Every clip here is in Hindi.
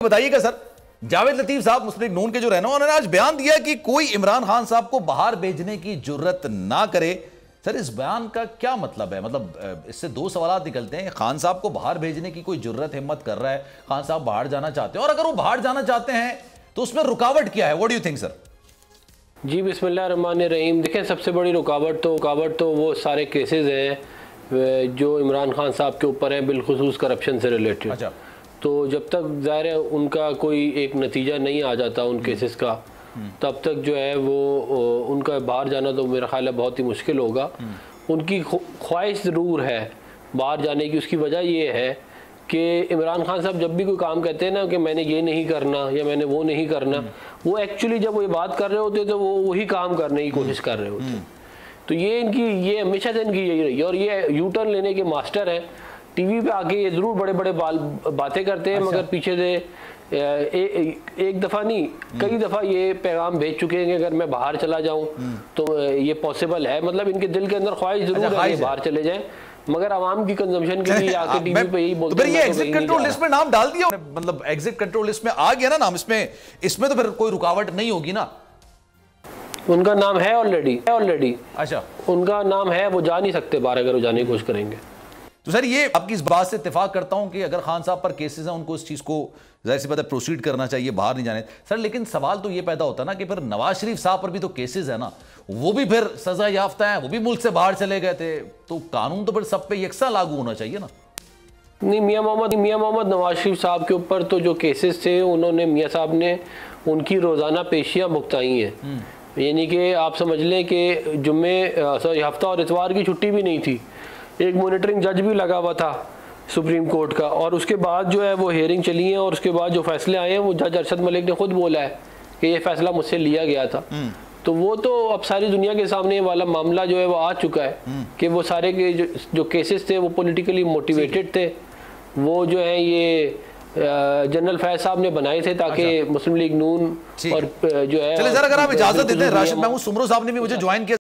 बताइएगा सर, जावेद लतीफ साहब मुस्लिम लीग नून के जो रहनुमा, उन्होंने आज बयान दिया कि कोई इमरान खान साहब को बाहर भेजने की जुर्रत ना करे। सर इस बयान का क्या मतलब है? मतलब इससे दो सवाल निकलते हैं। खान साहब को बाहर भेजने की कोई जुर्रत हिम्मत कर रहा है, खान साहब बाहर जाना चाहते हैं, और अगर वो बाहर जाना चाहते हैं तो उसमें रुकावट क्या है? What do you think sir? जी बिस्मिल्लाहिर्रहमानिर्रहीम। देखें, सबसे बड़ी रुकावट तो वो सारे केसेस हैं जो इमरान खान साहब के ऊपर हैं, बिलखुसूस करप्शन से रिलेटेड। अच्छा। तो जब तक ज़ाहिर है उनका कोई एक नतीजा नहीं आ जाता उन केसेस का, तब तक जो है वो उनका बाहर जाना तो मेरा ख्याल है बहुत ही मुश्किल होगा। उनकी ख्वाहिश ज़रूर है बाहर जाने की। उसकी वजह ये है कि इमरान खान साहब जब भी कोई काम कहते हैं ना कि मैंने ये नहीं करना या मैंने वो नहीं करना, वो एक्चुअली जब वो ये बात कर रहे होते तो वो वही काम करने की कोशिश कर रहे होते। तो ये हमेशा से इनकी यही रही है, और ये यू टर्न लेने के मास्टर हैं। टीवी पे आके ये ज़रूर बड़े बड़े बातें करते हैं, मगर पीछे से एक दफ़ा नहीं कई दफ़ा ये पैगाम भेज चुके हैं कि अगर मैं बाहर चला जाऊं तो ये पॉसिबल है। मतलब इनके दिल के अंदर ख्वाहिश जरूर है कि बाहर चले जाएं, मगर आवाम की कंजम्पशन के लिए आके टीवी पे यही बोलते हैं। ये एग्जिट कंट्रोल लिस्ट में नाम डाल दिया, मतलब एग्जिट कंट्रोल लिस्ट में आ गया ना नाम, इसमें तो फिर कोई रुकावट नहीं होगी ना? उनका नाम है ऑलरेडी। अच्छा, उनका नाम है, वो जा नहीं सकते बाहर अगर वो जाने की कोशिश करेंगे। तो सर ये आपकी इस बात से इत्तेफाक करता हूं कि अगर खान साहब पर केसेस हैं उनको इस चीज को जाहिर सी बात है प्रोसीड करना चाहिए, बाहर नहीं जाने। सर लेकिन सवाल तो ये पैदा होता है ना कि फिर नवाज शरीफ साहब पर भी तो केसेस है ना, वो भी फिर सजा याफ्ता है, वो भी मुल्क से बाहर चले गए थे, तो कानून तो फिर सब पे यकसा लागू होना चाहिए ना? नहीं, मियां मोहम्मद नवाज शरीफ साहब के ऊपर तो जो केसेस थे उन्होंने मियां साहब ने उनकी रोज़ाना पेशियाँ भुगताई हैं। यानी कि आप समझ लें कि जुम्मे हफ्ता और इतवार की छुट्टी भी नहीं थी। एक मॉनिटरिंग जज भी लगा हुआ था सुप्रीम कोर्ट का, और उसके बाद जो है वो हियरिंग चली है, और उसके बाद जो फैसले आए हैं वो जज अरशद मलिक ने खुद बोला है कि ये फैसला मुझसे लिया गया था। तो वो तो अब सारी दुनिया के सामने वाला मामला जो है वो आ चुका है कि वो सारे के जो केसेस थे वो पॉलिटिकली मोटिवेटेड थे। वो जो है ये जनरल फैज साहब ने बनाए थे ताकि मुस्लिम लीग नून और जो है। चलिए अगर आप इजाजत देते हैं, राशिद महमूद सुमरो साहब ने भी मुझे ज्वाइन किया।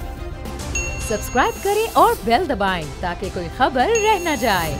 सब्सक्राइब करें और बेल दबाएं ताकि कोई खबर रह न जाए।